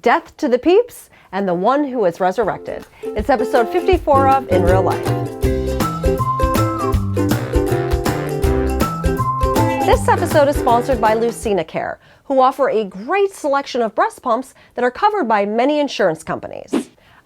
Death to the Peeps and the One Who Was Resurrected. It's episode 54 of In Real Life. This episode is sponsored by Lucina Care, who offer a great selection of breast pumps that are covered by many insurance companies.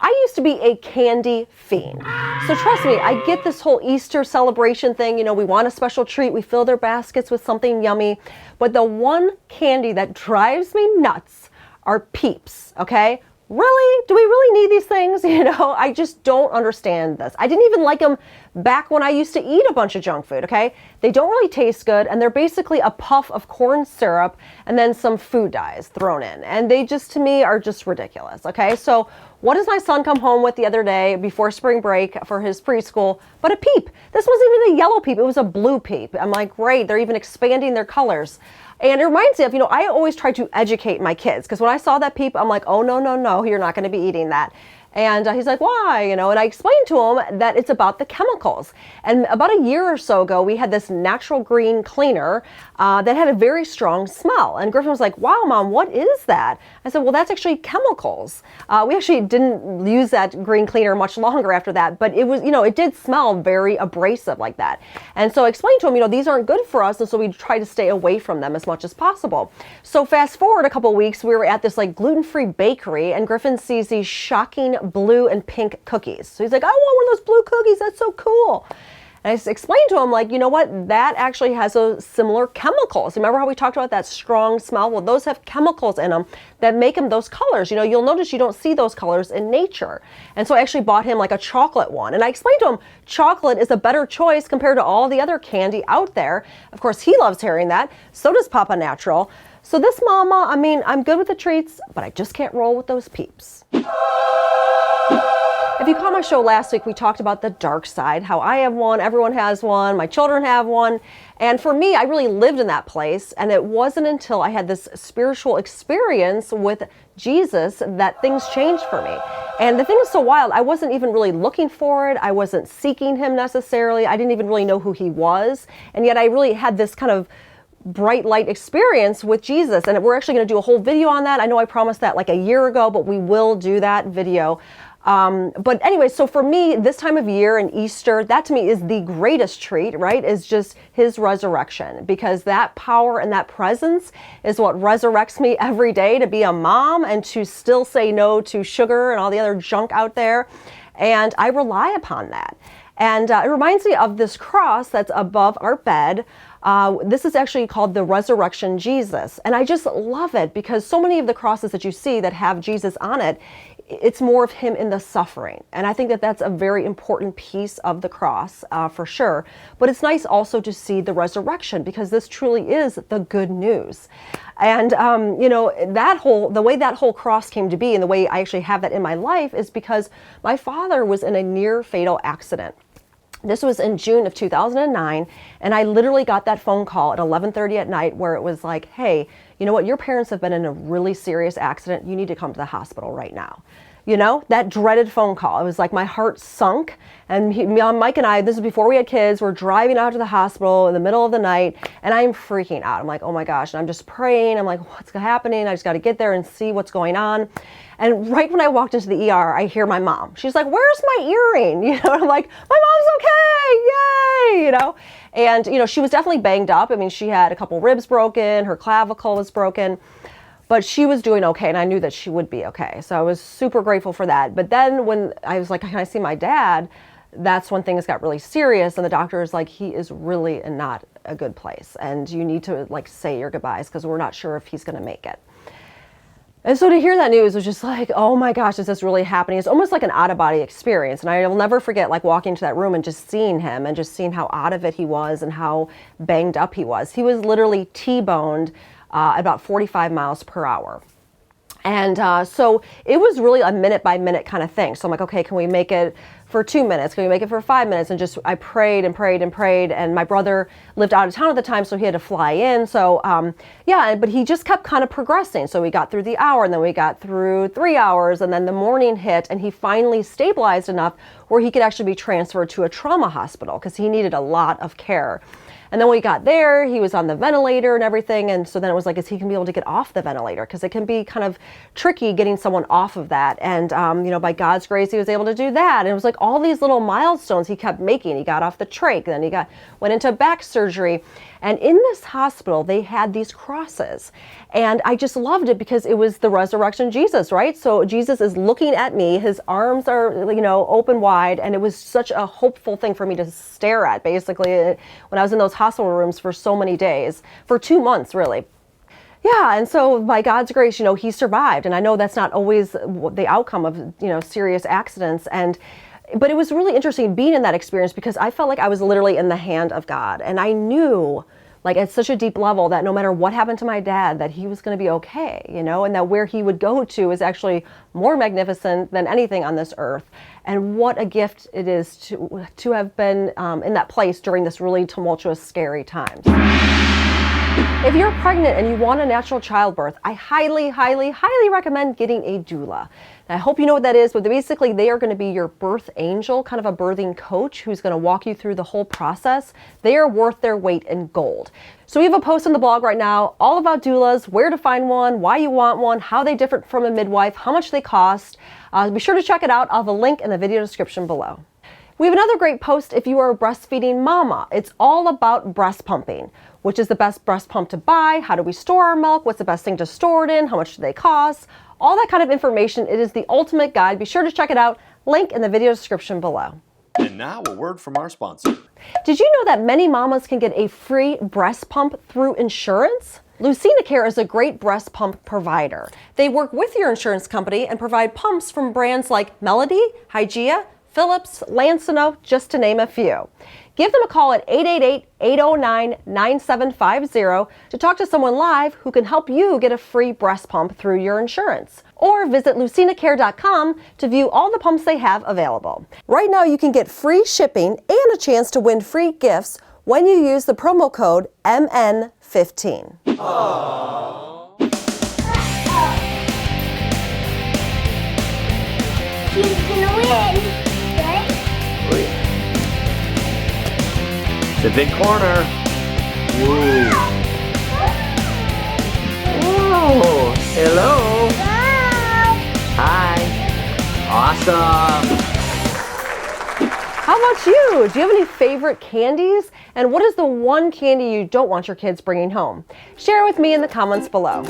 I used to be a candy fiend. So trust me, I get this whole Easter celebration thing. You know, we want a special treat. We fill their baskets with something yummy. But the one candy that drives me nuts are Peeps, okay? Really? Do we really need these things? You know, I just don't understand this. I didn't even like them back when I used to eat a bunch of junk food, okay? They don't really taste good, and they're basically a puff of corn syrup and then some food dyes thrown in. And they just, to me, are just ridiculous, okay? So what does my son come home with the other day before spring break for his preschool? But a Peep. This wasn't even a yellow Peep. It was a blue Peep. I'm like, great. They're even expanding their colors. And it reminds me of, I always try to educate my kids, because when I saw that Peep, I'm like, oh, no, you're not going to be eating that. And he's like, why? And I explained to him that it's about the chemicals. And about a year or so ago, we had this natural green cleaner that had a very strong smell. And Griffin was like, wow, Mom, what is that? I said, well, that's actually chemicals. We actually didn't use that green cleaner much longer after that, but it was, it did smell very abrasive like that. And so I explained to him, these aren't good for us. And so we try to stay away from them as much as possible. So fast forward a couple of weeks, we were at this gluten-free bakery, and Griffin sees these shocking blue and pink cookies. So he's like, I want one of those blue cookies. That's so cool. And I explained to him, you know what? That actually has those similar chemicals. Remember how we talked about that strong smell? Well, those have chemicals in them that make them those colors. You'll notice you don't see those colors in nature. And so I actually bought him a chocolate one. And I explained to him, chocolate is a better choice compared to all the other candy out there. Of course, he loves hearing that. So does Papa Natural. So this mama, I'm good with the treats, but I just can't roll with those Peeps. If you caught my show last week, we talked about the dark side, how I have one, everyone has one, my children have one. And for me, I really lived in that place. And it wasn't until I had this spiritual experience with Jesus that things changed for me. And the thing is so wild, I wasn't even really looking for it. I wasn't seeking him necessarily. I didn't even really know who he was. And yet I really had this kind of bright light experience with Jesus. And we're actually going to do a whole video on that. I know I promised that a year ago, but we will do that video. But anyway, so for me, this time of year and Easter, that to me is the greatest treat, right? Is just his resurrection, because that power and that presence is what resurrects me every day to be a mom and to still say no to sugar and all the other junk out there. And I rely upon that. And it reminds me of this cross that's above our bed. This is actually called the Resurrection Jesus. And I just love it because so many of the crosses that you see that have Jesus on it, it's more of him in the suffering. And I think that that's a very important piece of the cross for sure. But it's nice also to see the resurrection, because this truly is the good news. And, the way that whole cross came to be and the way I actually have that in my life is because my father was in a near fatal accident. This was in June of 2009, and I literally got that phone call at 11:30 at night where it was like, hey, you know what, your parents have been in a really serious accident. You need to come to the hospital right now. That dreaded phone call. It was like my heart sunk. And Mike and I, this is before we had kids, we're driving out to the hospital in the middle of the night, and I'm freaking out. I'm like, oh my gosh. And I'm just praying. I'm like, what's happening? I just got to get there and see what's going on. And right when I walked into the ER, I hear my mom. She's like, where's my earring? I'm like, my mom's okay. Yay. And, she was definitely banged up. She had a couple ribs broken. Her clavicle was broken. But she was doing okay, and I knew that she would be okay. So I was super grateful for that. But then when I was like, can I see my dad? That's when things got really serious, and the doctor is like, he is really in not a good place. And you need to say your goodbyes, because we're not sure if he's going to make it. And so to hear that news was just like, oh my gosh, is this really happening? It's almost like an out-of-body experience. And I will never forget walking into that room and just seeing him and just seeing how out of it he was and how banged up he was. He was literally T-boned about 45 miles per hour. And so it was really a minute by minute kind of thing. So I'm like, okay, can we make it for 2 minutes? Can we make it for 5 minutes? And I prayed and prayed and prayed. And my brother lived out of town at the time, so he had to fly in. So but he just kept kind of progressing. So we got through the hour, and then we got through 3 hours, and then the morning hit, and he finally stabilized enough where he could actually be transferred to a trauma hospital because he needed a lot of care. And then when we got there, he was on the ventilator and everything. And so then it was like, is he going to be able to get off the ventilator? Because it can be kind of tricky getting someone off of that. And, you know, by God's grace, he was able to do that. And it was like all these little milestones he kept making. He got off the trach, then he went into back surgery. And in this hospital, they had these crosses. And I just loved it because it was the resurrection Jesus, right? So Jesus is looking at me. His arms are, you know, open wide. And it was such a hopeful thing for me to stare at, basically, when I was in those hospital rooms for so many days, for 2 months, really. Yeah, and so by God's grace, you know, he survived. And I know that's not always the outcome of, you know, serious accidents. But it was really interesting being in that experience because I felt like I was literally in the hand of God. And I knew, like at such a deep level, that no matter what happened to my dad, that he was going to be okay, you know, and that where he would go to is actually more magnificent than anything on this earth. And what a gift it is to have been in that place during this really tumultuous, scary time. If you're pregnant and you want a natural childbirth, I highly, highly, highly recommend getting a doula. And I hope you know what that is, but basically they are going to be your birth angel, kind of a birthing coach who's going to walk you through the whole process. They are worth their weight in gold. So we have a post on the blog right now all about doulas, where to find one, why you want one, how they differ from a midwife, how much they cost. Be sure to check it out. I'll have a link in the video description below. We have another great post if you are a breastfeeding mama. It's all about breast pumping. Which is the best breast pump to buy? How do we store our milk? What's the best thing to store it in? How much do they cost? All that kind of information. It is the ultimate guide. Be sure to check it out. Link in the video description below. And now a word from our sponsor. Did you know that many mamas can get a free breast pump through insurance? Lucina Care is a great breast pump provider. They work with your insurance company and provide pumps from brands like Melody, Hygieia, Philips, Lansino, just to name a few. Give them a call at 888-809-9750 to talk to someone live who can help you get a free breast pump through your insurance. Or visit lucinacare.com to view all the pumps they have available. Right now you can get free shipping and a chance to win free gifts when you use the promo code MN15. Aww. She's gonna win, right? It's a big corner. Ooh. Whoa. Hello. Hi. Awesome. How about you? Do you have any favorite candies? And what is the one candy you don't want your kids bringing home? Share it with me in the comments below.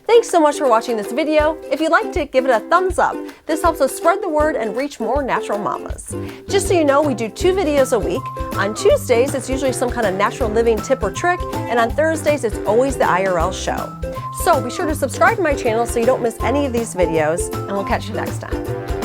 Thanks so much for watching this video. If you liked it, give it a thumbs up. This helps us spread the word and reach more natural mamas. Just so you know, we do 2 videos a week. On Tuesdays, it's usually some kind of natural living tip or trick, and on Thursdays, it's always the IRL show. So be sure to subscribe to my channel so you don't miss any of these videos, and we'll catch you next time.